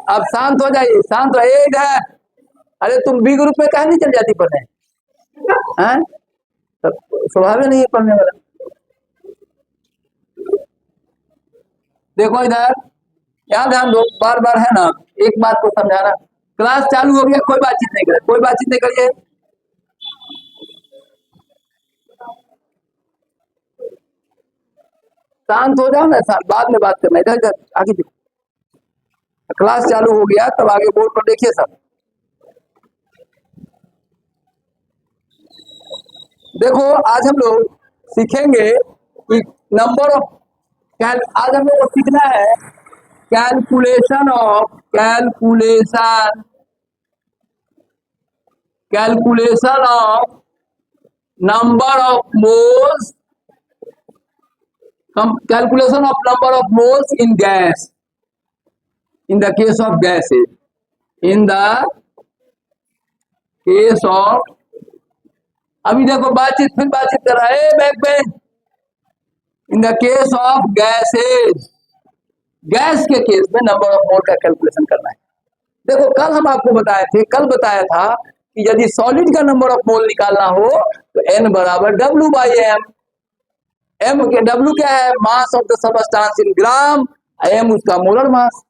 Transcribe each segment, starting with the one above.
अब शांत हो जाइए, शांत हो इधर। अरे तुम बी ग्रुप में कहा नहीं चल जाती पढ़ने? हैं? स्वभाव ही नहीं है पढ़ने वाला। देखो इधर, क्या ध्यान दो, बार बार है ना एक बात को समझाना। क्लास चालू हो गया, कोई बातचीत नहीं करे, कोई बातचीत नहीं करिए। शांत हो जाओ ना, बाद में बात करना। इधर इधर आगे देखो, क्लास चालू हो गया तब आगे बोर्ड पर देखिए सब। देखो आज हम लोग सीखेंगे कि नंबर ऑफ आज हम लोग को सीखना है calculation of calculation of number of moles, calculation of number of moles in gas, in the case of gases, in the case of, अभी देखो बातचीत, फिर बातचीत कर रहा है back bench. In the case of gases, gas के case में नंबर ऑफ मोल का कैलकुलेशन करना है। देखो कल हम आपको बताया था कि यदि सॉलिड का नंबर ऑफ मोल निकालना हो तो n बराबर W बाई एम। एम के डब्ल्यू क्या है? Mass of the substance in gram, M उसका मोलर मास।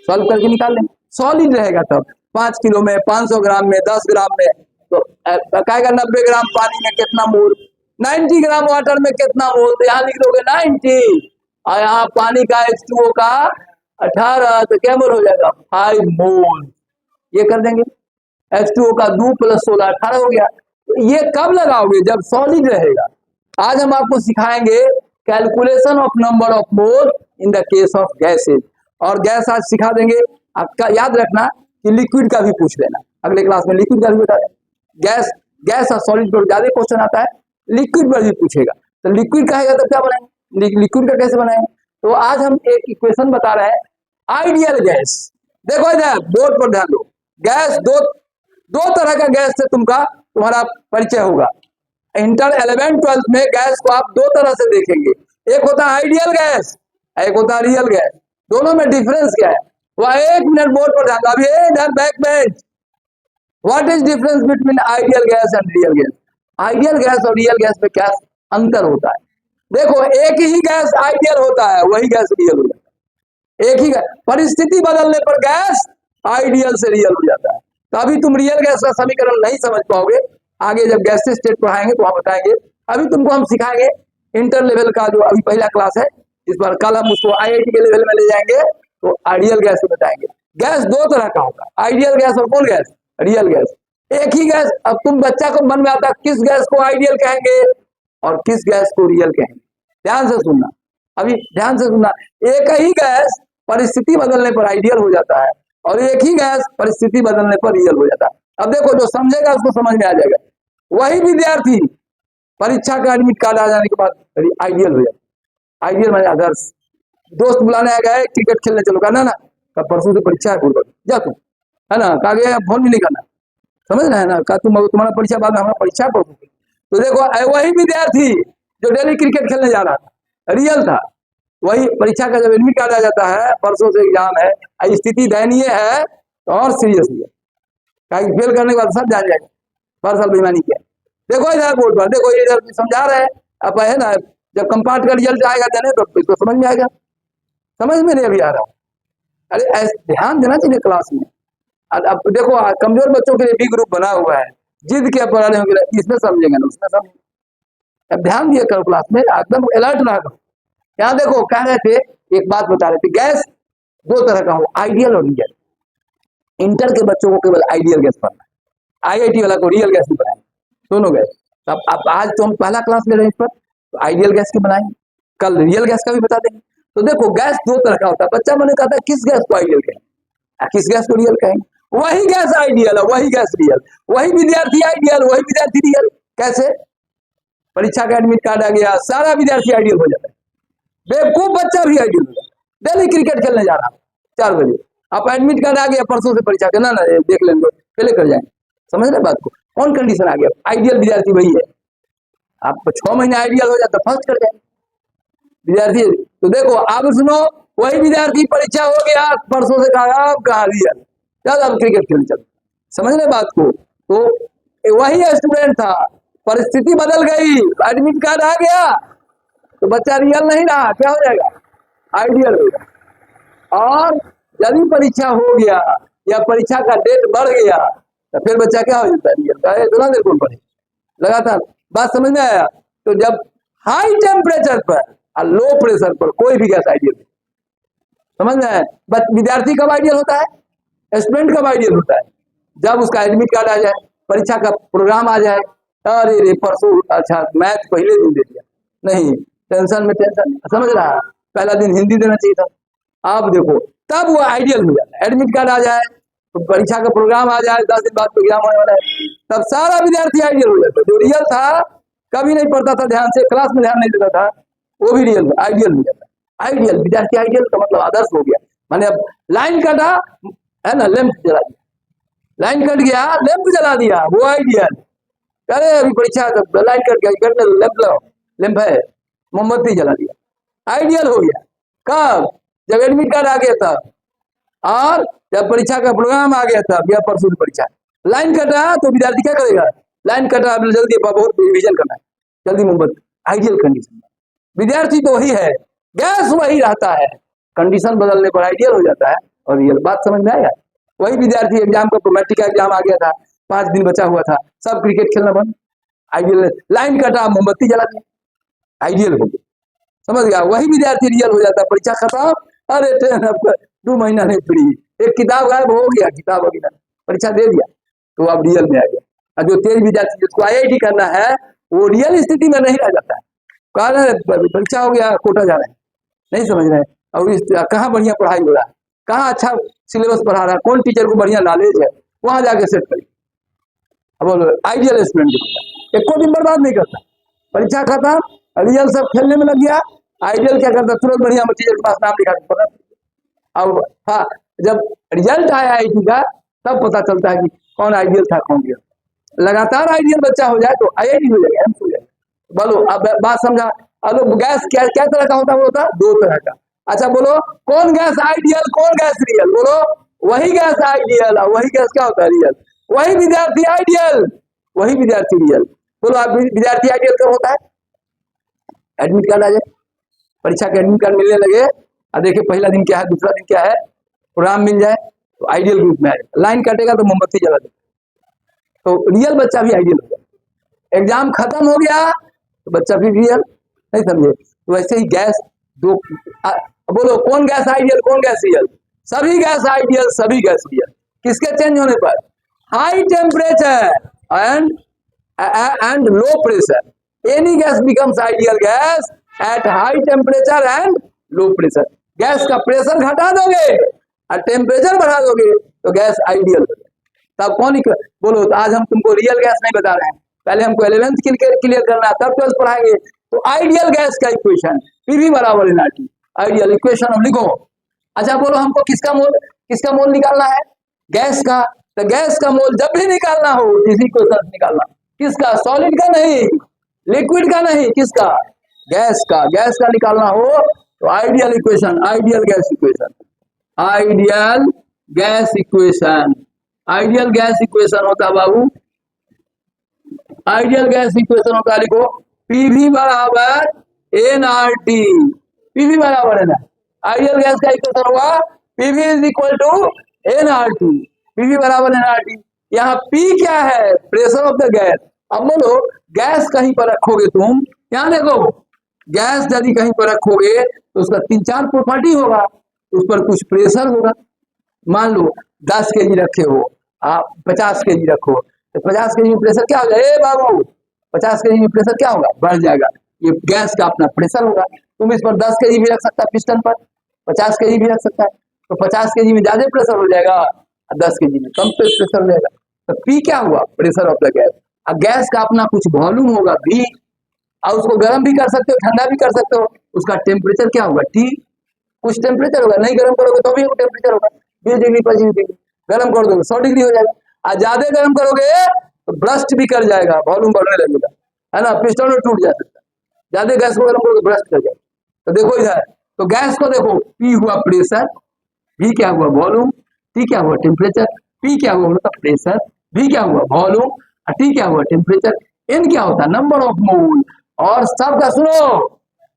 सॉल्व करके निकाल लेंगे। सॉलिड रहेगा तब 5 किलो में, 500 ग्राम में, 10 ग्राम में, तो कहेगा 90 ग्राम पानी में कितना मोल, 90 ग्राम वाटर में कितना मोल, तो यहाँ लिख दोगे 90, और यहाँ पानी का H2O का 18, तो क्या मोल हो जाएगा? 5 मोल। ये कर देंगे। H2O का 2 + 16 18 हो गया। तो ये कब लगाओगे? जब सॉलिड रहेगा। आज हम आपको सिखाएंगे calculation of number of mole in the case of gases, और गैस आज सिखा देंगे। आपका याद रखना कि लिक्विड का भी पूछ लेना, अगले क्लास में लिक्विड का भी बता दें। गैस और सॉलिड पर ज्यादा क्वेश्चन आता है, लिक्विड पर भी पूछेगा। तो लिक्विड कहेगा तो क्या बनाएंगे, लिक्विड का कैसे बनाएंगे? तो आज हम एक इक्वेशन बता रहे हैं, आइडियल गैस। देखो इधर बोर्ड पर ध्यान दो। गैस दो तरह का गैस से तुम्हारा परिचय होगा। इंटर 11 12 में गैस को आप दो तरह से देखेंगे, एक होता है आइडियल गैस, एक होता है रियल गैस। दोनों में डिफरेंस क्या है? वह 1 मिनट बोर्ड पर ध्यान दो। अभी इधर back bench, what is difference between ideal gas and real gas? Ideal gas और रियल गैस में क्या अंतर होता है? देखो एक ही गैस आइडियल होता है, वही गैस रियल हो जाता है। एक ही परिस्थिति बदलने पर गैस आइडियल से रियल हो जाता है। तो अभी तुम रियल गैस का समीकरण नहीं समझ पाओगे, आगे जब गैसेस स्टेट पढ़ाएंगे तो वहां बताएंगे। अभी तुमको हम सिखाएंगे इंटर लेवल का, जो अभी पहला क्लास है, इस बार कल हम उसको IIT के लेवल में ले जाएंगे, तो आइडियल गैस बताएंगे। गैस दो तरह का होता है, आइडियल गैस और कौन गैस? Real gas. एक ही गैस, अब तुम बच्चा को मन में आता है किस गैस को आइडियल कहेंगे और किस गैस को रियल कहेंगे। ध्यान से सुनना, अभी ध्यान से सुनना। एक ही गैस परिस्थिति बदलने पर आइडियल हो जाता है, और एक ही गैस परिस्थिति बदलने पर रियल हो जाता है। अब देखो जो समझेगा उसको समझ में आ जाएगा। वही विद्यार्थी परीक्षा का एडमिट कार्ड आ जाने के बाद आइडियल हो जाता। आइडियल माने आदर्श। दोस्त बुलाने आ गए क्रिकेट खेलने चलो, कहना ना कल परसों से परीक्षा है, बोल जा तू, है ना, कहा गया फोन भी नहीं करना, समझ रहे हैं ना, कहा तुम्हारा परीक्षा बाद में हमारा परीक्षा है परसों। तो देखो वही विद्यार्थी जो डेली क्रिकेट खेलने जा रहा था, रियल था, वही परीक्षा का जब एडमिट कार्ड आ जाता है, परसों से एग्जाम है, स्थिति दयनीय है, तो और सीरियस हो जाए, फेल करने के बाद सब जान जाएगा हर साल बेईमानी किया। देखो इधर बोर्ड पर, देखो इधर समझा रहे हैं। अब है ना, जब कंपार्ट का रिजल्ट आएगा देने तो इसको समझ में आएगा, समझ में नहीं अभी आ रहा। अरे ध्यान देना चाहिए क्लास में। अब देखो कमजोर बच्चों के लिए बी ग्रुप बना हुआ है, जिद क्या पढ़ाने होंगे, इसमें समझेंगे ना उसमें समझेंगे। अब ध्यान दिया करो क्लास में, एकदम अलर्ट रहा करो। यहाँ देखो कह रहे थे, एक बात बता रहे थे, गैस दो तरह का हो, आइडियल और रियल। इंटर के बच्चों को केवल आइडियल गैस पढ़ना है, IIT वाला को रियल गैस नहीं पढ़ाएंगे, दोनों गैस। अब आज तो हम पहला क्लास ले रहे हैं इस पर, तो आइडियल गैस की बनाएंगे, कल रियल गैस का भी बता देंगे। तो देखो गैस दो तरह का होता है। बच्चा मैंने कहा था किस गैस को आइडियल कहेंगे, किस गैस को रियल कहेंगे? वही गैस आइडियल है, वही गैस रियल, वही विद्यार्थी आइडियल, वही विद्यार्थी रियल। कैसे? परीक्षा का एडमिट कार्ड आ गया, सारा विद्यार्थी आइडियल हो जाता है, बेवकूफ बच्चा भी आइडियल हो जाता है। डेली क्रिकेट खेलने जा रहा 4 बजे, आप एडमिट कार्ड आ गया, परसों से परीक्षा करना ना, देख लेंगे पहले कर जाएंगे। समझ रहे बात को? कौन कंडीशन आ गया? आइडियल विद्यार्थी वही है। आप 6 महीने आइडियल हो जाता, फर्स्ट कर जाए विद्यार्थी। तो देखो अब सुनो, वही विद्यार्थी परीक्षा हो गया, परसों से कहा अब कहा दिया, चल अब क्रिकेट खेल चल। समझ रहे बात को? तो वही स्टूडेंट था, परिस्थिति बदल गई, एडमिट कार्ड आ गया तो बच्चा रियल नहीं रहा, क्या हो जाएगा? आइडियल हो जाएगा। और यदि परीक्षा हो गया या परीक्षा का डेट बढ़ गया तो फिर बच्चा क्या हो जाता है? रियल का इतना देर कौन पढ़े लगातार। बात समझ में आया? तो जब हाई टेम्परेचर पर और लो प्रेशर पर कोई भी गैस आइडियल नहीं। समझ में आया? बस विद्यार्थी कब आइडियल होता है? स्टूडेंट कब आइडियल होता है? जब उसका एडमिट कार्ड आ जाए, परीक्षा का प्रोग्राम आ जाए, अरे रे परसों अच्छा मैथ पहले दिन दे दिया, नहीं टेंशन में टेंशन, समझ रहा है? पहला दिन हिंदी देना चाहिए था, आप देखो तब वो आइडियल हो जाता है। एडमिट कार्ड आ जाए तो परीक्षा का प्रोग्राम आ जाए, 10 दिन बाद प्रोग्राम होने वाला है, तब सारा विद्यार्थी आइडियल हो जाता है। जो रियल था, कभी नहीं पढ़ता था ध्यान से, क्लास में ध्यान नहीं देता था, वो भी रियल आइडियल हो जाता है। आइडियल विद्यार्थी, आइडियल का मतलब आदर्श हो गया। माने अब लाइन कटा है ना, लैंप जला दिया, लाइन कट गया लैंप जला दिया, वो आइडियल। अरे अभी परीक्षा लाइन कट गया, लैंप लगाओ, लैंप है, मोमबत्ती जला दिया, आइडियल हो गया। कब? जब एडमिट कार्ड आ गया तब, और जब परीक्षा का प्रोग्राम आ गया तब, या परसों परीक्षा। लाइन कटा तो विद्यार्थी क्या करेगा? लाइन कटा जल्दी बहुत रिविजन करना है, जल्दी मोमबत्ती, आइडियल कंडीशन। विद्यार्थी तो वही है, गैस वही रहता है, कंडीशन बदलने पर आइडियल हो जाता है और रियल। बात समझ में आया? वही विद्यार्थी एग्जाम का मैट्रिक का एग्जाम आ गया था, 5 दिन बचा हुआ था, सब क्रिकेट खेलना बंद, आइडियल। लाइन कटा मोमबत्ती जला दिया, आइडियल हो गया। समझ गया? वही विद्यार्थी रियल हो जाता है। परीक्षा खत्म, अरे 2 महीना नहीं पढ़ी, एक किताब गायब हो गया, किताब वगैरह, परीक्षा दे दिया तो अब रियल में आ गया। और जो तेज विद्यार्थी जिसको IIT करना है वो रियल स्थिति में नहीं रह जाता है, परीक्षा हो गया कोटा जा रहे हैं, नहीं समझ रहे हैं, और कहाँ बढ़िया पढ़ाई हो रहा है, कहाँ अच्छा सिलेबस पढ़ा रहा है, कौन टीचर को बढ़िया नॉलेज है, वहां जाके सेट करिए। अब आइडियल स्टूडेंट एक को दिन बर्बाद नहीं करता, परीक्षा खत्म, रियल सब खेलने में लग गया, आइडियल क्या करता? तुरंत बढ़िया टीचर के पास नाम लिखा पड़ा। अब हाँ, जब रिजल्ट आया IIT का तब पता चलता है कि कौन आइडियल था कौन रियल। लगातार आइडियल बच्चा हो जाए तो IIT हो जाएगा, हो जाएगा। बोलो अब बात समझा? अब गैस क्या क्या तरह का होता है? वो होता है 2 तरह का। अच्छा बोलो, कौन गैस आइडियल, कौन गैस रियल? बोलो, वही गैस आइडियल और वही गैस क्या होता है? रियल। वही विद्यार्थी आइडियल, वही विद्यार्थी रियल। बोलो आप विद्यार्थी आइडियल कब होता है? एडमिट कार्ड आ जाए, परीक्षा के एडमिट कार्ड मिलने लगे, और देखिए पहला दिन क्या है, दूसरा दिन क्या है, प्रोग्राम मिल जाए तो आइडियल ग्रुप में आ जाए। लाइन कटेगा तो मोमबत्ती जला दे, तो रियल बच्चा भी आइडियल हो जाए। एग्जाम खत्म हो गया तो बच्चा भी रियल, नहीं समझे? तो वैसे ही गैस दो, बोलो कौन गैस आइडियल, कौन गैस रियल? सभी गैस आइडियल, सभी गैस रियल। किसके चेंज होने पर? High temperature and low pressure, any gas becomes ideal gas at high temperature and low pressure. Gas का प्रेशर घटा दोगे और टेम्परेचर बढ़ा दोगे तो गैस आइडियल हो जाए। तब कौन बोलो? तो आज हम तुमको रियल गैस नहीं बता रहे हैं, पहले हमको 11th क्लियर करना है, तब 12th पढ़ाएंगे। तो आइडियल गैस का इक्वेशन PV बराबर nRT, आइडियल इक्वेशन हम लिखो। अच्छा बोलो, हमको किसका मोल निकालना है? गैस का। तो गैस का मोल जब भी निकालना हो इसी को साथ निकालना। किसका? सॉलिड का नहीं, लिक्विड का नहीं, किसका? गैस का। गैस का निकालना हो तो ideal equation, ideal gas equation, ideal gas equation, ideal gas equation होता बाबू, आइडियल गैस इक्वेशन होता, लिखो PV बराबर nRT, PV बराबर है ना, आइडियल गैस का इक्वेशन होगा PV is equal to nRT, PV बराबर nRT। यहाँ P क्या है? Pressure of the gas. अब बोलो, गैस कहीं पर रखोगे तुम, यहाँ देखो, गैस यदि कहीं पर रखोगे तो उसका 3-4 प्रॉपर्टी होगा, उस पर कुछ प्रेशर होगा। मान लो 10 kg रखे हो, आप 50 kg रखो, तो 50 kg में प्रेशर क्या होगा? ए बाबू, 50 kg में प्रेशर क्या होगा? बढ़ जाएगा। ये गैस का अपना प्रेशर होगा। तुम इस पर 10 kg भी रख सकता है, पिस्टन पर 50 kg भी रख सकता है, तो 50 kg में ज्यादा प्रेशर हो जाएगा और 10 kg में कम प्रेशर हो जाएगा। तो P क्या हुआ? Pressure of the gas. और गैस का अपना कुछ वॉल्यूम होगा V, और उसको गर्म भी कर सकते हो, ठंडा भी कर सकते हो। उसका टेम्परेचर क्या होगा? T। कुछ टेम्परेचर होगा, नहीं गर्म करोगे तो भी टेम्परेचर होगा, 20 डिग्री 25 डिग्री। गर्म कर दोगे 100 डिग्री हो जाएगा, और ज्यादा गर्म करोगे तो ब्रस्ट भी कर जाएगा, वॉल्यूम बढ़ने लगेगा, है ना, पिस्टन टूट जा सकता है। ज्यादा गैस को गर्म करोगे ब्रस्ट कर जाएगा। तो देखो इधर तो गैस को देखो, P हुआ प्रेशर, V क्या हुआ वॉल्यूम, T क्या हुआ टेम्परेचर, P क्या हुआ मतलब प्रेशर, V क्या हुआ वॉल्यूम, T क्या हुआ टेम्परेचर, N क्या होता है नंबर ऑफ मोल। और सबका सुनो,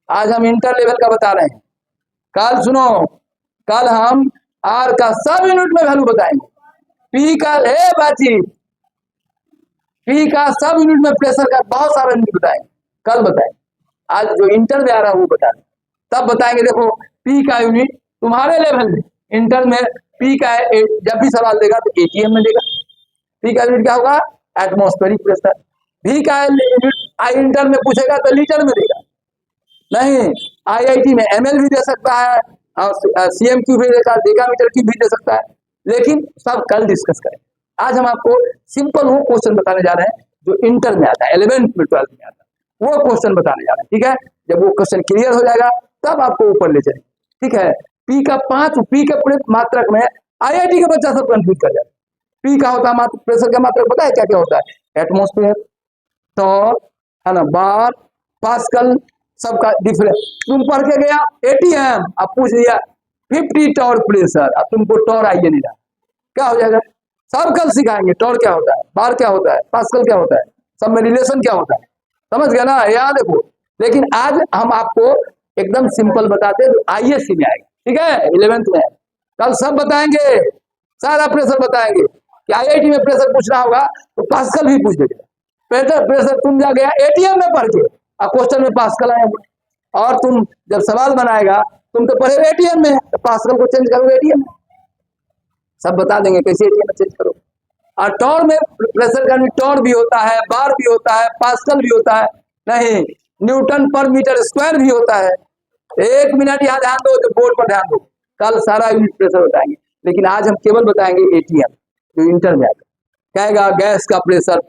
आज हम इंटर लेवल का बता रहे हैं, कल सुनो, कल हम R का सब यूनिट में वैल्यू बताएंगे, P का बातचीत, P का सब यूनिट में प्रेशर का बहुत सारा यूनिट बताएंगे, कल बताएंगे। आज जो इंटर में आ रहा है वो बता रहे, तब बताएंगे। देखो P का यूनिट तुम्हारे लेवल में इंटर में P का जब भी सवाल देगा तो ATM में देगा। P का यूनिट क्या होगा एटमॉस्फेरिक प्रेशर। V का यूनिट इंटर में पूछेगा तो लीटर में देगा, नहीं IIT में ml भी दे सकता है और CMQ भी देगा, डेकामीटर की भी दे सकता है, लेकिन सब कल डिस्कस करें। आज हम आपको सिंपल वो क्वेश्चन बताने जा रहे हैं जो इंटर में आता है, 11th में 12th में आता है, वो क्वेश्चन बताने जा रहे हैं। ठीक है, जब वो क्वेश्चन क्लियर हो जाएगा तब आपको ऊपर ले चलेंगे। ठीक है, P का पूरे मात्रक में IIT के बच्चा सब कंफ्यूज कर जाए। P का होता है प्रेशर का मात्रक, पता है क्या क्या होता है, एटमॉस्फेयर, टॉर है ना, बार, पास्कल, सबका डिफरेंस। तुम पढ़ के गया ATM, अब पूछ लिया 50 टॉर प्रेशर, अब तुमको टॉर आइए नहीं रहा, क्या हो जाएगा, सब कल सिखाएंगे। टॉर क्या होता है, बार क्या होता है, पास्कल क्या होता है, सब में रिलेशन क्या होता है, समझ गया ना, याद देखो। लेकिन आज हम आपको एकदम सिंपल बताते हैं, ISC में आएगा। ठीक है, 11th में, कल सब बताएंगे, सारा प्रेशर बताएंगे कि IIT में प्रेशर पूछ रहा होगा तो पास्कल भी पूछ देगा। प्रेशर तुम जा गया ATM में पढ़ के, और क्वेश्चन में पास्कल आया, और तुम जब सवाल बनाएगा तुम तो पढ़े ATM में, तो पास्कल को चेंज करो ATM में, सब बता देंगे कैसे ATM में चेंज करो। और टॉर में प्रेशर का टॉर भी होता है, बार भी होता है, पास्कल भी होता है, नहीं न्यूटन पर मीटर स्क्वायर भी होता है। 1 मिनट यहाँ ध्यान दो, जो बोर्ड पर ध्यान दो, कल सारा यूनिट प्रेशर बताएंगे, लेकिन आज हम केवल बताएंगे ATM जो इंटर में आएगा। कहेगा गैस का प्रेशर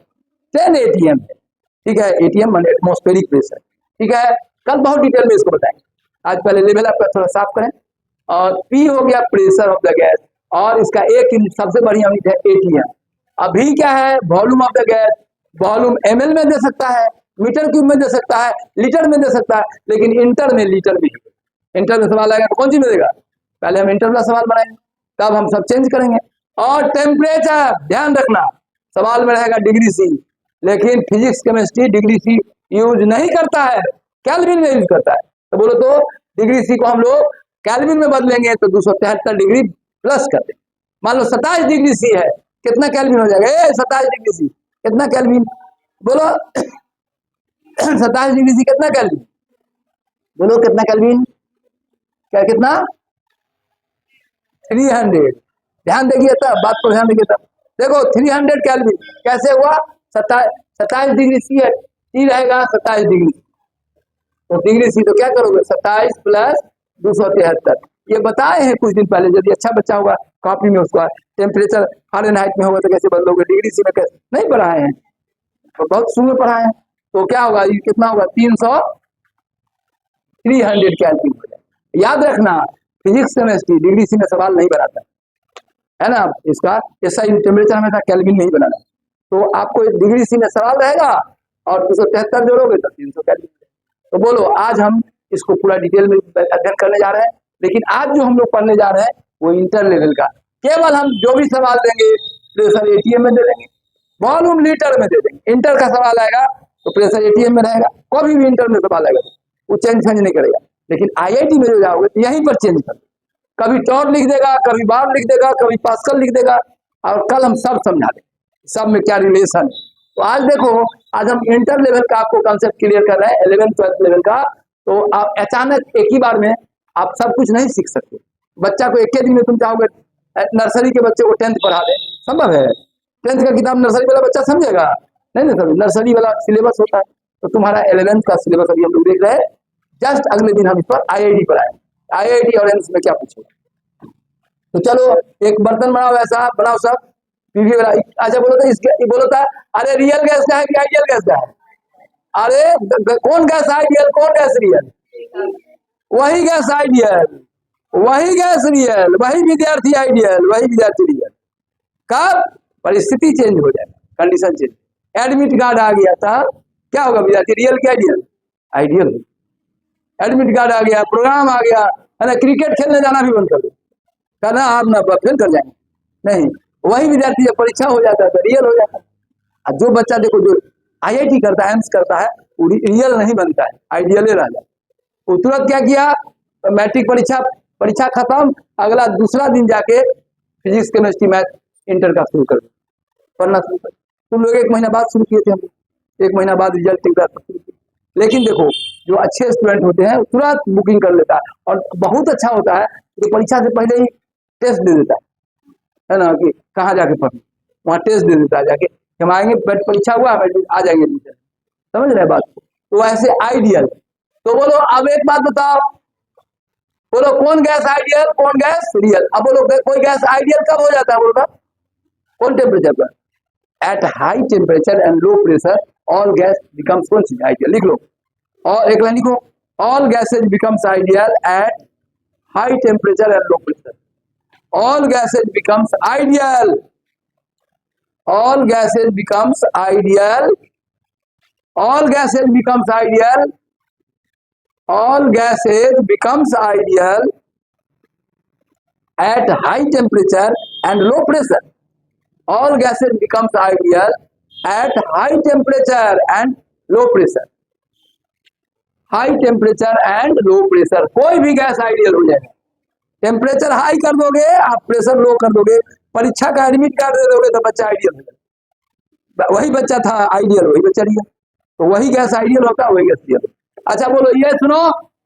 10 ATM है। ठीक है, ATM मान एटमॉस्फेरिक प्रेशर। ठीक है, कल बहुत डिटेल में इसको बताएंगे, आज पहले लेवल आपका थोड़ा साफ करें। और P हो गया प्रेशर ऑफ द गैस, और इसका एक सबसे बढ़िया यूनिट है ATM। अभी क्या है volume of the gas, volume ml में दे सकता है, मीटर क्यूब में दे सकता है, लीटर में दे सकता है, लेकिन इंटर में लीटर में, इंटर में सवाल आएगा तो कौन सी में देगा, पहले हम इंटर का सवाल बनाएंगे तब हम सब चेंज करेंगे। और टेम्परेचर ध्यान रखना, सवाल में रहेगा डिग्री C, लेकिन physics chemistry degree C use नहीं करता है, केल्विन में यूज करता है। तो बोलो तो डिग्री C को हम लोग केल्विन में बदलेंगे तो 273 डिग्री प्लस कर देंगे। मान लो 27 डिग्री C है, कितना केल्विन हो जाएगा, 27 डिग्री C कितना केल्विन, बोलो 27 डिग्री C कितना केल्विन, बोलो कितना केल्विन, क्या कितना 300। ध्यान देखिए तब, बात को ध्यान देखिए तब, देखो 300 केल्विन कैसे हुआ, 27 डिग्री C है, T रहेगा 27 डिग्री, तो डिग्री C तो क्या करोगे 27 प्लस 273, ये बताए हैं कुछ दिन पहले। यदि अच्छा बच्चा होगा कॉपी में उसका टेम्परेचर फ़ारेनहाइट में होगा तो कैसे बदलोगे, डिग्री C में कैसे नहीं पढ़ाए हैं, तो बहुत शुरू में पढ़ाए हैं। तो क्या होगा, ये कितना होगा 300 300 केल्विन हो जाए। याद रखना फिजिक्स केमिस्ट्री डिग्री C में सवाल नहीं बनाता है ना, इसका ऐसा ही टेम्परेचर हमेशा केल्विन नहीं बनाना। तो आपको डिग्री C में सवाल रहेगा और 273 जोड़ोगे तो 300 केल्विन। तो बोलो आज हम इसको पूरा डिटेल में अध्ययन करने जा रहे हैं, लेकिन आज जो हम लोग पढ़ने जा रहे हैं वो इंटर लेवल का, केवल हम जो भी सवाल देंगे प्रेशर ATM में दे देंगे, वॉल्यूम लीटर में दे देंगे। इंटर का सवाल आएगा तो प्रेशर ATM में रहेगा, कभी भी इंटर में सवाल आएगा वो चेंज नहीं करेगा, लेकिन IIT में जो जाओगे तो यहीं पर चेंज कर, कभी टॉर लिख देगा, कभी बार लिख देगा, कभी पास्कल लिख देगा, और कल हम सब समझा देंगे सब में क्या रिलेशन। तो आज देखो, आज हम इंटर लेवल का आपको कॉन्सेप्ट क्लियर कर रहे हैं, 11th 12th लेवल का। तो आप अचानक एक ही बार में आप सब कुछ नहीं सीख सकते। बच्चा को एक ही दिन में तुम चाहोगे नर्सरी के बच्चे को 10th पढ़ा दे, संभव है? 10th का किताब नर्सरी वाला बच्चा समझेगा नहीं ना, समझ नर्सरी वाला सिलेबस होता है। तो तुम्हारा 11th का सिलेबस अभी हम लोग देख रहे हैं, जस्ट अगले दिन हम इस पर IIT पर आए, IIT और एम्स में क्या पूछेगा। तो चलो एक बर्तन बनाओ, ऐसा बनाओ सब पीवी वाला। अच्छा बोलो तो इसके बोलो था, अरे रियल गैस का है कि आइडियल गैस का है, अरे कौन गैस आइडियल कौन गैस रियल, वही गैस आइडियल, वही गैस रियल, वही विद्यार्थी आइडियल, वही विद्यार्थी रियल। कब परिस्थिति चेंज हो जाए, कंडीशन चेंज, एडमिट कार्ड आ गया था, क्या होगा विद्यार्थी रियल क्या आइडियल, आइडियल। एडमिट कार्ड आ गया, प्रोग्राम आ गया, है ना, क्रिकेट खेलने जाना भी बंद कर दो, कहना आप ना फेल कर जाएंगे, नहीं, वही विद्यार्थी जब परीक्षा हो जाता है तो रियल हो जाता है। और जो बच्चा देखो जो IIT करता है, एम्स करता है, वो रियल नहीं बनता है, आइडियल रह जाता है। वो तुरंत क्या किया, मैट्रिक परीक्षा खत्म, अगला दूसरा दिन जाके फिजिक्स केमिस्ट्री मैथ इंटर का शुरू कर पढ़ना शुरू कर। तुम लोग 1 महीना बाद शुरू किए थे, हम 1 महीना बाद रिजल्ट शुरू किए। लेकिन देखो जो अच्छे स्टूडेंट होते हैं तुरंत बुकिंग कर लेता है, और बहुत अच्छा होता है जो परीक्षा से पहले ही टेस्ट दे देता है ना, कि कहाँ जाके पढ़, वहाँ टेस्ट दे देता है जाके, हम आएंगे परीक्षा हुआ आ जाएंगे, समझ रहे बात को। तो ऐसे आइडियल। तो बोलो अब एक बात बताओ, बोलो कौन गैस आइडियल, कौन गैस रियल। अब बोलो कोई गैस आइडियल कब हो जाता है, बोलो कौन टेम्परेचर पर, at high temperature and low pressure all gas becomes कौन सी आइडियल, लिख लो। और एक लाइन लिखो, all gases becomes ideal at high temperature and low pressure, all gases becomes ideal, all gases becomes ideal, all gases becomes ideal, all gases becomes ideal at high temperature and low pressure, all gases becomes ideal at high temperature and low pressure, high temperature and low pressure, कोई भी gas ideal हो जाएगा। Temperature high कर दोगे आप, pressure low कर दोगे, परीक्षा का एडमिट कार्ड दे दोगे तो बच्चा आइडियल हो जाएगा। वही बच्चा था आइडियल, वही बच्चा रियल, तो वही गैस आइडियल होता है, वही गैस रियल। अच्छा बोलो ये सुनो,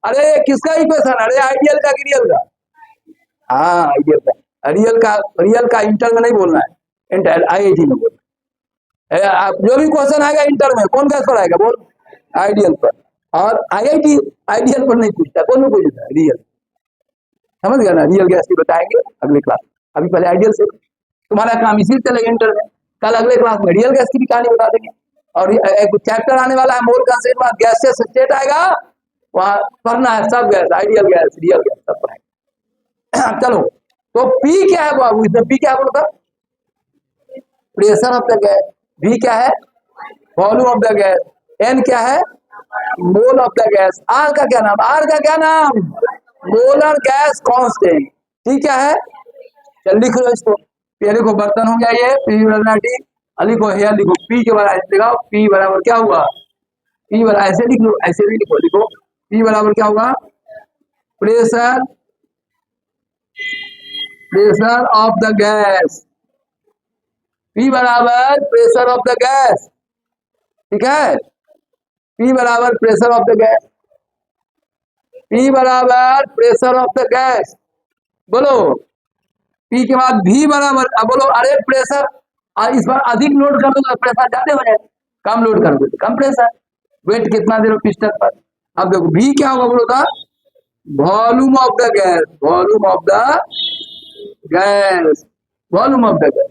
अरे किसका इक्वेशन, अरे आइडियल का कि रियल का, हाँ आइडियल का, रियल का इंटर में नहीं बोलना है, इंटर IIT में बोलना है। आप जो भी क्वेश्चन आएगा इंटर में कौन गैस पर आएगा, बोल आइडियल पर, और IIT आइडियल पर नहीं पूछता, कौन में पूछता है, रियल। समझ गया ना, रियल गैस की बताएंगे अगले क्लास, अभी पहले आइडियल से तुम्हारा काम इसी चलेगा इंटर में, कल अगले क्लास में रियल गैस की भी कहानी बता देंगे। और एक चैप्टर आने वाला है मोल कंसेंट, बाद गैसेस स्टेट आएगा, वहां पढ़ना है सब gas, ideal gas, real gas सब पढ़ाएंगे। चलो तो P क्या है बाबू, इसमें P क्या बोलता, pressure of the gas, V क्या है volume of the gas, N क्या है mole of the gas, R का क्या नाम, R का क्या नाम मोलर गैस कांस्टेंट, ठीक क्या है। चल लिख लो इसको, ये लिखो बर्तन हो गया ये P लिखो, हेयर लिखो, P के बराबर लिखाओ, P बराबर क्या हुआ, P बराबर ऐसे लिख लो, ऐसे भी लिखो, लिखो P बराबर क्या होगा, pressure of the gas, P बराबर प्रेशर ऑफ द गैस, ठीक है, P बराबर pressure of the gas, P बराबर प्रेशर ऑफ द गैस, बोलो P के बाद V बराबर, अब बोलो अरे प्रेशर, इस बार अधिक लोड कर दो तो प्रेशर ज्यादा हो जाए, कम लोड कर दो तो कम प्रेशर, वेट कितना दे रहे हो पिस्टन पर। अब देखो V क्या होगा, बोलो था volume of the gas, volume of the gas, volume of the gas,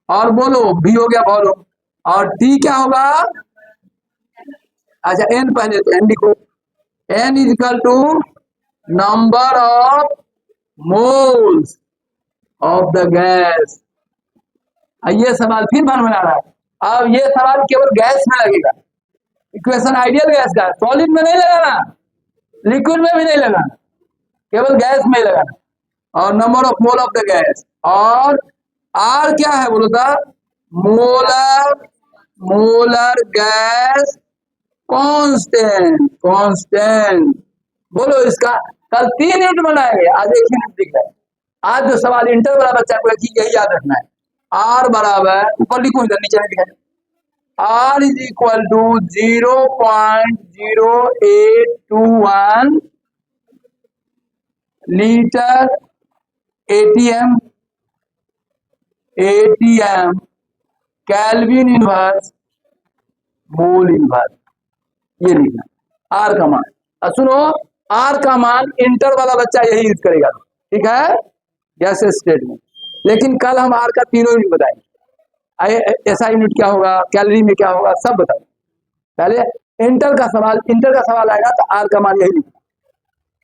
और बोलो V हो गया वॉल्यूम, और T क्या होगा, अच्छा N पहले तो N लिखो, N is equal to number of moles of the gas. ये सवाल फिर मन बना रहा है, अब ये सवाल केवल गैस में लगेगा, इक्वेशन आइडियल गैस का, सॉलिड में नहीं लगाना, लिक्विड में भी नहीं लगाना, केवल गैस में ही लगाना, और number of mole of the gas, और R क्या है बोलो था मोलर गैस कांस्टेंट, बोलो इसका कल 3 यूनिट बनाएंगे, आज 1 यूनिट दिख रहा है। आज जो सवाल इंटर वाला बच्चा को यही याद रखना है, R बराबर ऊपर लिखो, इधर नीचे नहीं लिखा, R is equal to 0.0821 litre ATM kelvin inverse mole inverse, ये लिखना R का मान। अब सुनो R का मान इंटर वाला बच्चा यही यूज करेगा, ठीक है, गैस स्टेट में। लेकिन कल हम R का तीनों यूनिट बताएंगे, ऐसा यूनिट क्या होगा, कैलोरी में क्या होगा, सब बताओ। पहले इंटर का सवाल आएगा तो R का मान यही लिखना,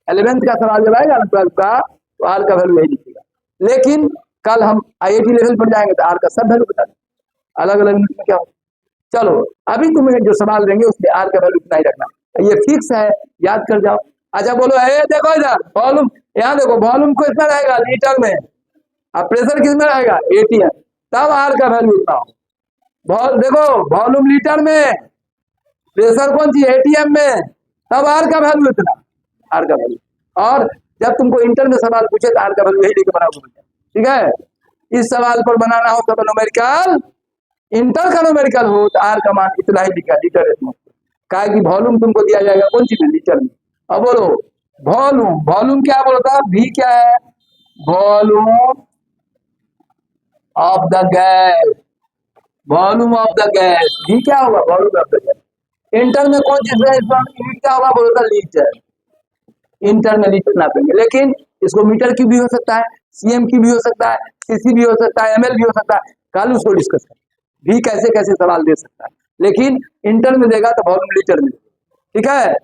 11th का सवाल जब आएगा 12th का तो R का वैल्यू यही लिखेगा। लेकिन कल हम IIT लेवल पर जाएंगे तो R का सब वैल्यू बता देंगे, अलग अलग यूनिट में क्या होगा। चलो अभी तुम्हें जो सवाल देंगे उसमें R का वैल्यू इतना ही रखना, ये फिक्स है, याद कर जाओ। अच्छा बोलो, है देखो इधर वॉल्यूम, यहाँ देखो वॉल्यूम को इतना रहेगा लीटर में, अब प्रेशर किस में रहेगा एटीएम, तब आर का वैल्यू इतना हो। देखो वॉल्यूम लीटर में, प्रेशर कौन सी एटीएम में, तब आर का वैल्यू इतना, आर का वैल्यू। और जब तुमको इंटर में सवाल पूछे तो आर का वैल्यू यही लेके बनाओ, ठीक है। इस सवाल पर बनाना हो तो न्यूमेरिकल, इंटर का न्यूमेरिकल हो तो आर का मान इतना ही लिखा लीटर एटमॉस्फेयर, क्या कि वॉल्यूम तुमको दिया जाएगा कौन सी में, लीटर में। अब बोलो वॉल्यूम, वॉल्यूम क्या बोलता, वी क्या है, volume of the gas, volume of the gas, V क्या होगा, वॉल्यूम ऑफ द गैस। इंटर में कौन चीज है, यूनिट क्या होगा, बोलता लीटर, इंटर में लीटर नापेंगे, लेकिन इसको मीटर की भी हो सकता है, सीएम की भी हो सकता है, सीसी भी हो सकता है, एमएल भी हो सकता है, कल उसको डिस्कस करें भी कैसे कैसे सवाल दे सकता है, लेकिन इंटर में देगा तो वॉल्यूम लीटर में, ठीक है।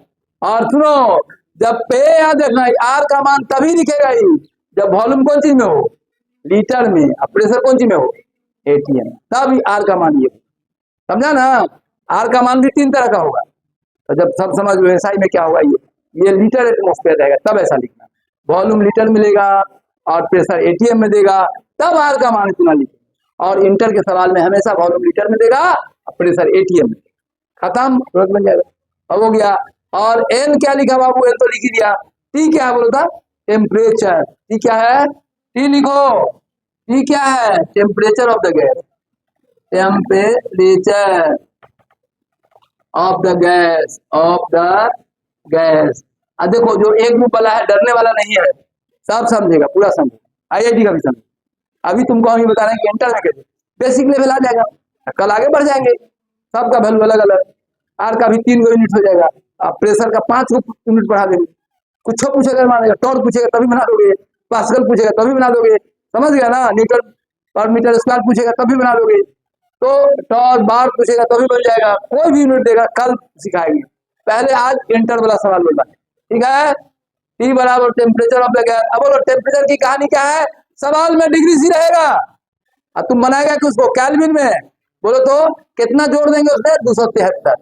और सुनो, जब पे याद रखना आर का मान तभी दिखेगा ही जब वॉल्यूम कौन चीज में हो, लीटर में, और प्रेशर कौन चीज में हो, एटीएम, तब आर का मान ये, समझा ना। आर का मान भी तीन तरह का होगा, तो जब सब समझ लो एसआई में क्या होगा, ये लीटर एटमॉस्फेयर रहेगा, तब ऐसा लिखना, वॉल्यूम लीटर मिलेगा और प्रेशर एटीएम में देगा, तब आर का मान इतना लिखे। और इंटर के सवाल में हमेशा वॉल्यूम लीटर में देगा और प्रेशर एटीएम में, खत्म, तुरंत बन जाएगा। अब हो गया। और एन क्या लिखा बाबू, एन तो लिख ही दिया। टी क्या है बोलता, टेम्परेचर, टी क्या है, टी लिखो, टी क्या है, temperature of the gas, temperature of the gas, of the gas. अब देखो जो एक मुंह वाला है डरने वाला नहीं है, सब समझेगा, पूरा समझेगा, आईआईटी का भी समझेगा। अभी तुमको हम ही बता रहे हैं कि इंटर में कैसे बेसिक लेवल आ जाएगा, कल आगे बढ़ जाएंगे, सबका वैल्यू अलग अलग, आर का भी 3 यूनिट हो जाएगा, अब प्रेशर का 5 यूनिट बढ़ा देंगे, कुछ पूछेगा मानेगा, टॉर्क पूछेगा तभी बना दोगे, पास्कल पूछेगा तभी बना दोगे, समझ गया ना, न्यूटन पर मीटर स्क्वायर पूछेगा तभी बना दोगे, तो टॉर्क बार पूछेगा तभी बन जाएगा, कोई भी यूनिट देगा कल सिखाएंगे, पहले आज इंटर वाला सवाल बोलना, ठीक है। टी बराबर टेम्परेचर ऑफ द गैस। अब बोलो टेम्परेचर की कहानी क्या है, सवाल में डिग्री सी रहेगा, अब तुम बनाएगा कि उसको कैल्विन में, बोलो तो कितना जोड़ देंगे उसमें, 273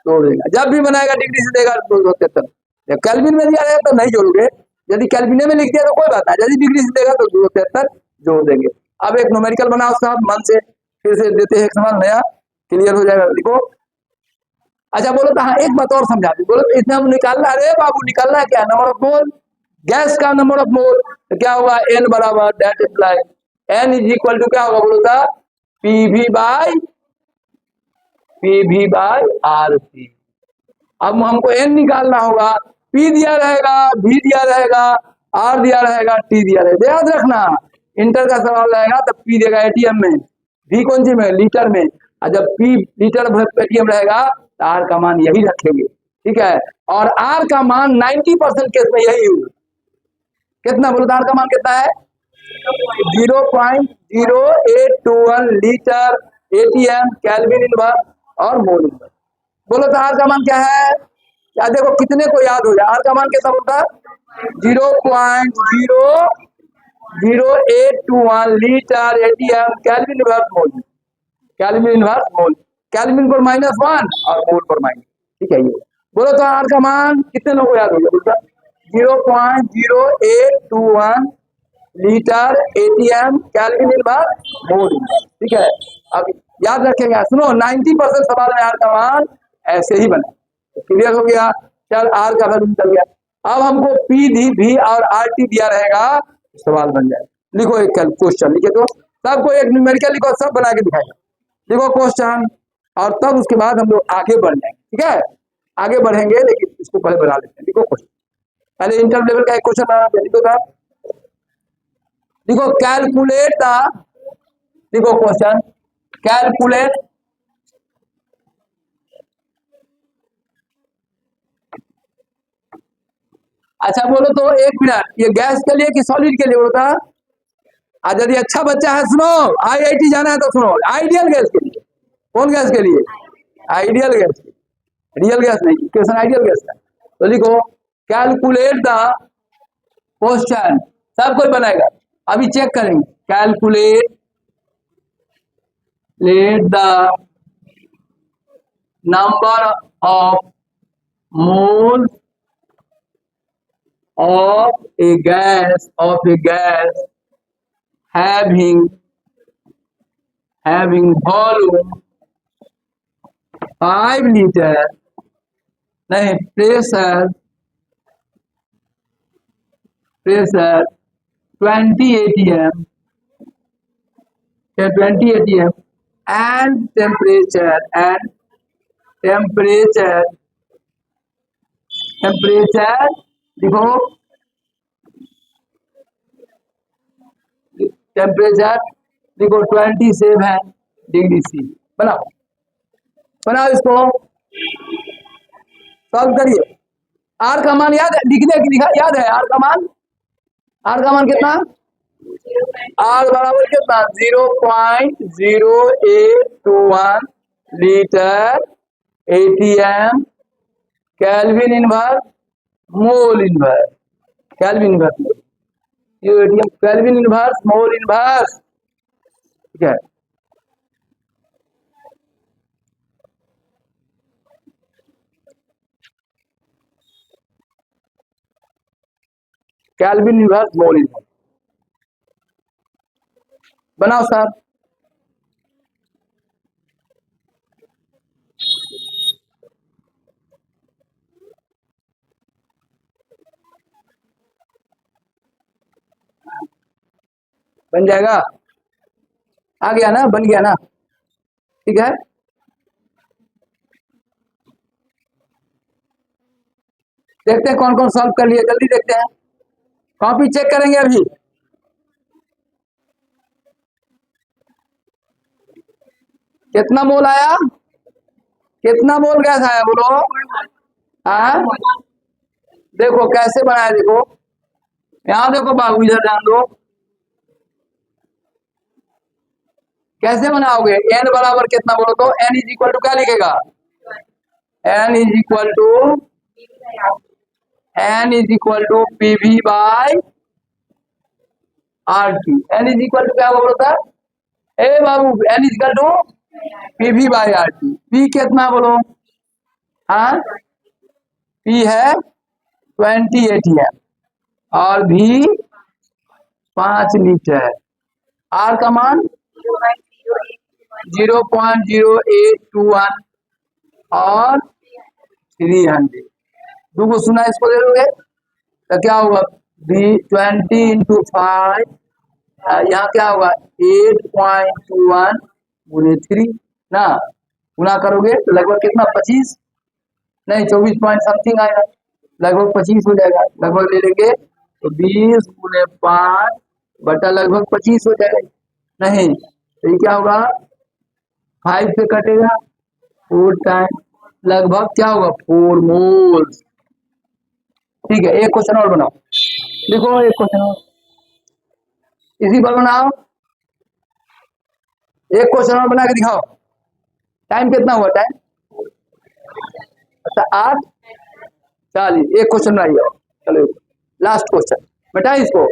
जोड़ देगा, जब भी बनाएगा डिग्री से देगा 273, जब कैल्विन में दिया रहेगा तो नहीं जोड़ोगे, यदि कैल्विन में लिख दिया तो कोई बात नहीं, यदि डिग्री से देगा तो 273 जोड़ देंगे। अब एक न्यूमेरिकल बनाओ साहब, मन से फिर से देते हैं एक सवाल नया, क्लियर हो जाएगा, देखो। अच्छा बोलो तो हाँ एक बात और समझा दी, बोलो तो इतना निकालना, अरे बाबू निकालना है क्या, नंबर ऑफ मोल, गैस का नंबर ऑफ मोल, तो क्या होगा, एन बराबर that imply N is equal to क्या होगा, बोलो था पीवी बाय आर सी। अब हमको एन निकालना होगा, पी दिया रहेगा, भी दिया रहेगा, आर दिया रहेगा, टी दिया रहेगा, याद रखना इंटर का सवाल रहेगा तो पी देगा एटीएम में, भी कौन सी में, लीटर में, और जब पी लीटर एटीएम रहेगा तो आर का मान यही रखेंगे, ठीक है। और आर का मान 90% केस में यही होगा, कितना बोलो, आर का मान कितना है, 0.0821 लीटर एटीएम कैल्विन इनवर्स और मोल इनवर्स। बोलो तो आर का मान क्या है, क्या देखो कितने को याद हो जाए, आर का मान कितना होता है, 0.00821 litre ATM kelvin inverse mole, kelvin inverse mole, kelvin पर -1 और मोल पर माइनस, ठीक है ये। बोलो तो आर का मान कितने लोगों को याद हो गया, बोलता 0.0821 litre ATM kelvin inverse mole, ठीक है। अब याद रखेंगे, सुनो 90% सवाल में आर का मान ऐसे ही बना, तो क्लियर हो गया, चल आर का वैल्यू निकल गया। अब हमको पी डी भी और आर टी दिया रहेगा, सवाल बन जाए, लिखो एक क्वेश्चन लिखे, तो सबको एक न्यूमेरिकल लिखो, सब बना के दिखाएगा, लिखो क्वेश्चन, और तब उसके बाद हम लोग आगे बढ़ जाएंगे, ठीक है, आगे बढ़ेंगे, लेकिन इसको पहले बना लेते हैं, लिखो क्वेश्चन, पहले इंटर लेवल का एक क्वेश्चन बना, लिखो था, लिखो कैलकुलेट द, लिखो क्वेश्चन, कैलकुलेट अच्छा बोलो तो एक मिनट, ये गैस के लिए कि सॉलिड के लिए बोलता, आज यदि अच्छा बच्चा है सुनो, आईआईटी जाना है तो सुनो, आइडियल गैस के लिए, कौन गैस के लिए, आइडियल गैस, रियल गैस नहीं, क्वेश्चन आइडियल गैस का, तो लिखो कैलकुलेट द क्वेश्चन, सब कोई बनाएगा, अभी चेक करेंगे, calculate the number of moles of a gas having volume 5 liter, नहीं pressure 20 atm, 20 atm and temperature देखो टेम्परेचर देखो 27 डिग्री सी। बनाओ इसको, सॉल्व करिए। आर का मान याद है, लिखने की याद है आर का मान कितना? आर बराबर कितना? 0.0821 litre atm kelvin inverse mole inverse, kelvin inverse ये atm kelvin inverse mole inverse, ठीक है। केल्विन इनवर्स मोल इनवर्स बनाओ सर। बन जाएगा, आ गया ना, बन गया ना, ठीक है। देखते हैं कौन कौन सॉल्व कर लिए, जल्दी देखते हैं, कॉपी चेक करेंगे अभी। कितना मोल आया, कितना मोल गैस आया बोलो? हाँ देखो कैसे बनाया, देखो यहाँ देखो बाबू, इधर ध्यान दो, कैसे बनाओगे? एन बराबर कितना बोलो तो? एन इज इक्वल टू क्या लिखेगा? N is equal to PV by R T. N is equal to क्या बोलो था? ए बाबू N is equal to PV by R T. P कितना बोलो? हाँ पी है 20 एटीएम और भी 5 लीटर। आर का मान 0.0821 और 300। दो सुना इसको दे दोगे तो क्या होगा? 20 इंटू 5, यहाँ क्या होगा? 8.21 गुने 3 ना, गुना करोगे तो लगभग कितना? 25 नहीं 24 पॉइंट समथिंग आएगा, लगभग 25 हो जाएगा। लगभग ले लेंगे तो 20 गुने 5 बटा लगभग 25 हो जाएगा। नहीं तो ये क्या होगा? 5 से कटेगा 4 टाइम, लगभग क्या होगा? 4 मोल्स। ठीक है, एक क्वेश्चन और बनाओ, देखो एक क्वेश्चन और इसी पर बनाओ, एक क्वेश्चन और बना के दिखाओ। टाइम कितना हुआ? टाइम अच्छा 8:40। एक क्वेश्चन बनाइए, चलो लास्ट क्वेश्चन बेटा इसको।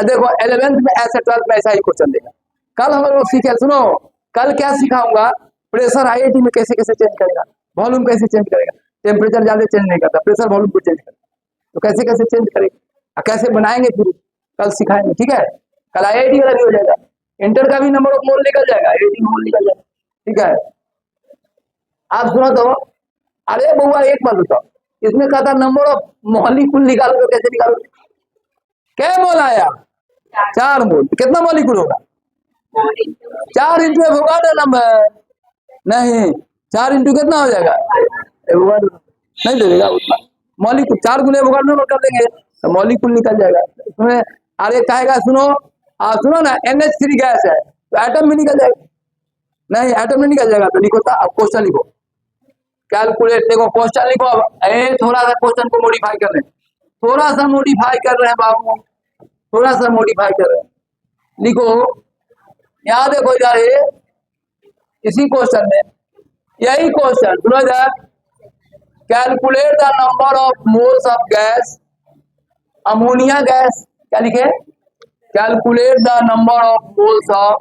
देखो 11th में ऐसे 12th में ऐसा ही क्वेश्चन देगा। कल हम लोग सीखे, सुनो कल क्या सिखाऊंगा? प्रेशर आईआईटी में कैसे कैसे चेंज करेगा, वॉल्यूम कैसे चेंज करेगा। टेम्परेचर ज्यादा चेंज नहीं करता, प्रेशर वॉल्यूम को चेंज करता, तो कैसे कैसे चेंज करेगा, कैसे बनाएंगे फिर कल सिखाएंगे, ठीक है। कल आईआईटी वाला भी हो जाएगा, इंटर का भी नंबर ऑफ मोल निकल जाएगा, आईआईटी मोल निकल जाएगा, ठीक है। आप सुनो तो, अरे बउआ एक बात बताओ, इसमें कहा था नंबर ऑफ मॉलिक्यूल निकालो, तो कैसे निकालोगे? क्या मोल आया? 4 मोल। कितना मॉलिक्यूल होगा? 4 इंटू एफ होगा ना नंबर, नहीं 4 इंटू कितना हो जाएगा? नहीं दे देगा उतना मॉलिक्यूल, 4 गुने एवोगाड्रो कर देंगे तो मॉलिक्यूल निकल जाएगा। इसमें अरे कहेगा सुनो सुनो ना, NH3 गैस है तो एटम भी निकल जाएगा, नहीं एटम नहीं निकल जाएगा तो लिखो, अब क्वेश्चन लिखो, कैलकुलेट। देखो क्वेश्चन लिखो, अब थोड़ा सा क्वेश्चन को मॉडिफाई कर रहे हैं, थोड़ा सा मॉडिफाई कर रहे हैं बाबू, थोड़ा सा मॉडिफाई कर रहे हैं। लिखो यहाँ देखो इधर इसी क्वेश्चन में, यही क्वेश्चन सुनो इधर, calculate the number of moles of gas ammonia gas, क्या लिखे? Calculate the number of moles of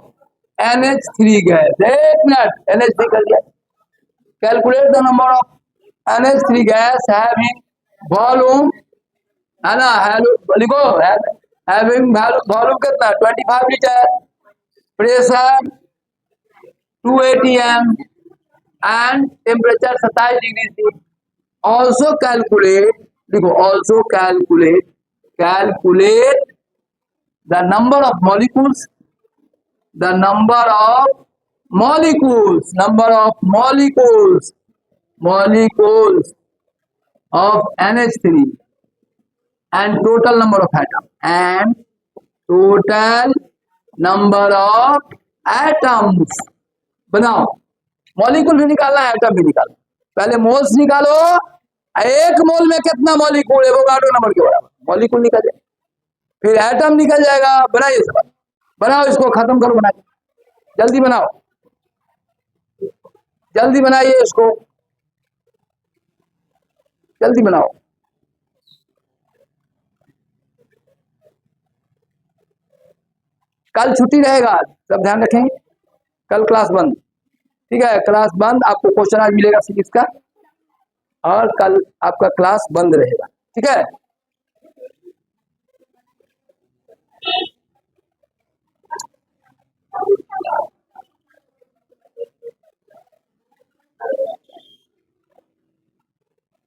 NH3 gas. एक मिनट, NH3 कर दिया। Calculate the number of NH3 gas having volume है ना, लिखो हैविंग वॉल्यूम कितना 25 litre, pressure 280 M and temperature 27 degree C. Also calculate, देखो also calculate the number of molecules, the number of molecules of NH3 and total number of atoms बनाओ। Molecule भी निकालना है, atom भी निकालना। पहले मोल्स निकालो, एक मोल में कितना मॉलिक्यूल है, एवोगाड्रो नंबर के बराबर मॉलिक्यूल निकल जाए, फिर एटम निकल जाएगा। बनाइए सवाल, बनाओ, इसको खत्म करो, बना जल्दी बनाओ, जल्दी बनाइए इसको, जल्दी बनाओ। कल छुट्टी रहेगा, सब ध्यान रखें, कल क्लास बंद, ठीक है, क्लास बंद। आपको क्वेश्चन आज मिलेगा फिजिक्स का, और कल आपका क्लास बंद रहेगा, ठीक है।